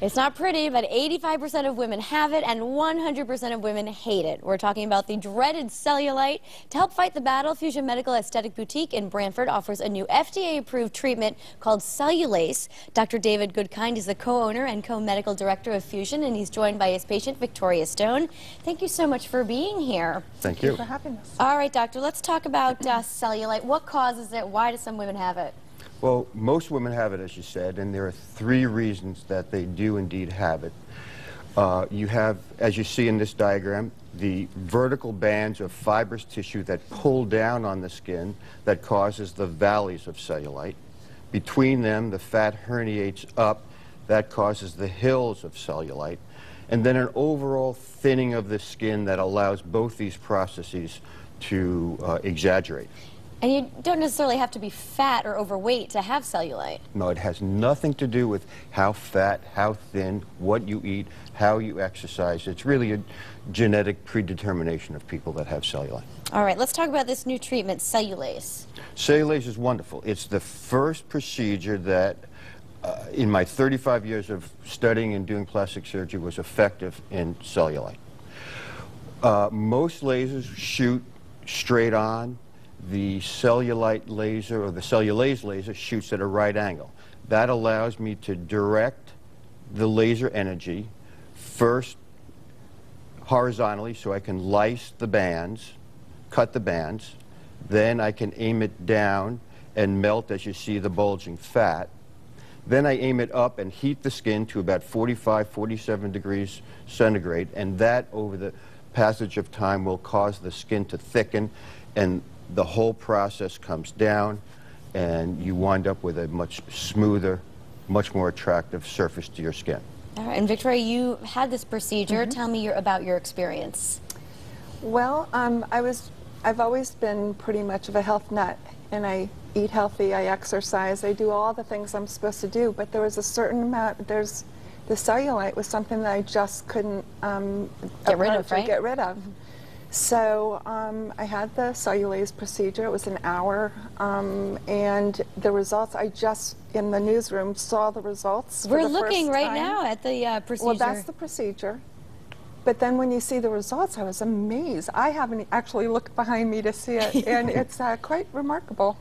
It's not pretty, but 85% of women have it and 100% of women hate it. We're talking about the dreaded cellulite. To help fight the battle, Fusion Medical Aesthetic Boutique in Brantford offers a new FDA-approved treatment called Cellulase. Dr. David Goodkind is the co-owner and co-medical director of Fusion, and he's joined by his patient, Victoria Stone. Thank you so much for being here. Thank you for having us. All right, doctor, let's talk about cellulite. What causes it? Why do some women have it? Well, most women have it, as you said, and there are 3 reasons that they do indeed have it. You have, as you see in this diagram, the vertical bands of fibrous tissue that pull down on the skin that causes the valleys of cellulite. Between them, the fat herniates up. That causes the hills of cellulite. And then an overall thinning of the skin that allows both these processes to exaggerate. And you don't necessarily have to be fat or overweight to have cellulite. No, it has nothing to do with how fat, how thin, what you eat, how you exercise. It's really a genetic predetermination of people that have cellulite. All right, let's talk about this new treatment, Cellulase. Cellulase is wonderful. It's the first procedure that, in my 35 years of studying and doing plastic surgery, was effective in cellulite. Most lasers shoot straight on. The cellulite laser, or the cellulase laser, shoots at a right angle. That allows me to direct the laser energy first horizontally, so I can lyse the bands, cut the bands. Then I can aim it down and melt, as you see, the bulging fat. Then I aim it up and heat the skin to about 45, 47 degrees centigrade, and that, over the passage of time, will cause the skin to thicken, and the whole process comes down, and you wind up with a much smoother, much more attractive surface to your skin. All right, and Victoria, you had this procedure. Tell me about your experience. Well, I've always been pretty much of a health nut, and I eat healthy, I exercise, I do all the things I'm supposed to do, but there was a certain amount, the cellulite was something that I just couldn't get rid of, right? Get rid of. So I had the cellulase procedure. It was an hour, and the results, I just, in the newsroom, saw the results. We're looking right now at the procedure. Well, that's the procedure. But then when you see the results, I was amazed. I haven't actually looked behind me to see it, and it's quite remarkable.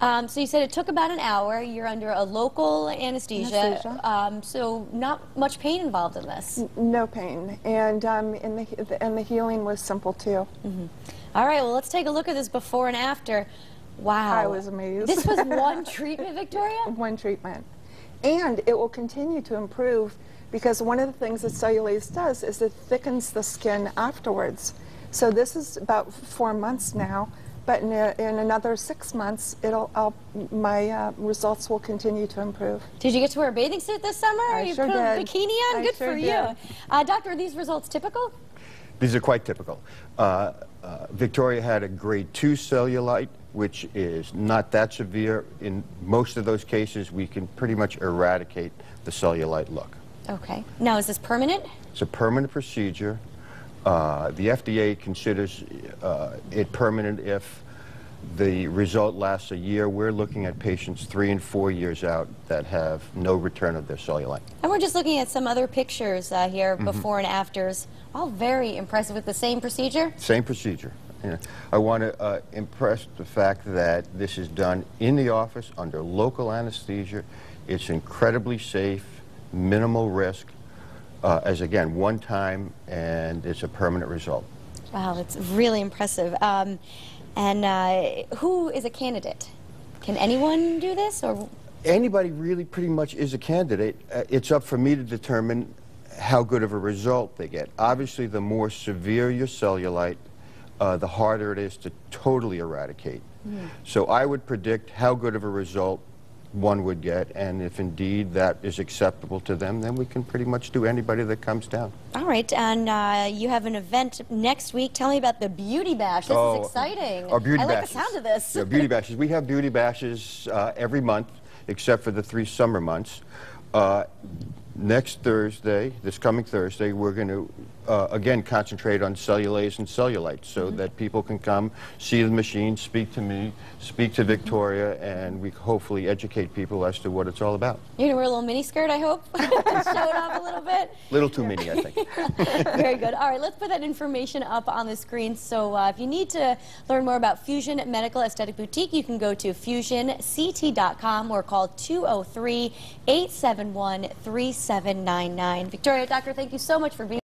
So you said it took about an hour. You're under a local anesthesia. So not much pain involved in this. No pain, and the healing was simple too. All right, well, let's take a look at this before and after. Wow. I was amazed. This was one treatment, Victoria? One treatment. And it will continue to improve, because one of the things that cellulase does is it thickens the skin afterwards. So this is about 4 months now, but in another 6 months, my results will continue to improve. Did you get to wear a bathing suit this summer? I sure did. You put a bikini on? Good for you. Doctor, are these results typical? These are quite typical. Victoria had a grade 2 cellulite, which is not that severe. In most of those cases, we can pretty much eradicate the cellulite look. Okay. Now, is this permanent? It's a permanent procedure. The FDA considers it permanent if the result lasts a year. We're looking at patients 3 and 4 years out that have no return of their cellulite. And we're just looking at some other pictures here, before and afters. All very impressive. With the same procedure? Same procedure. Yeah. I want to impress the fact that this is done in the office under local anesthesia. It's incredibly safe, minimal risk, as again, one time, and it's a permanent result. Wow, that's really impressive. And who is a candidate? Can anyone do this, or? Anybody really pretty much is a candidate. It's up for me to determine how good of a result they get. Obviously, the more severe your cellulite, the harder it is to totally eradicate. So I would predict how good of a result one would get, and if indeed that is acceptable to them, then we can pretty much do anybody that comes down. All right, and you have an event next week. Tell me about the Beauty Bash. This is exciting. Our Beauty I like Bashes. the sound of this. Yeah, Beauty Bashes. We have Beauty Bashes every month, except for the 3 summer months. Next Thursday, this coming Thursday, we're going to again, concentrate on cellulase and cellulite so that people can come, see the machine, speak to me, speak to Victoria, and we hopefully educate people as to what it's all about. You're going to wear a little mini skirt, I hope, to show it off a little bit. Little too many, I think. Very good. All right, let's put that information up on the screen. So if you need to learn more about Fusion Medical Aesthetic Boutique, you can go to fusionct.com or call 203-871-3799. Victoria, Doctor, thank you so much for being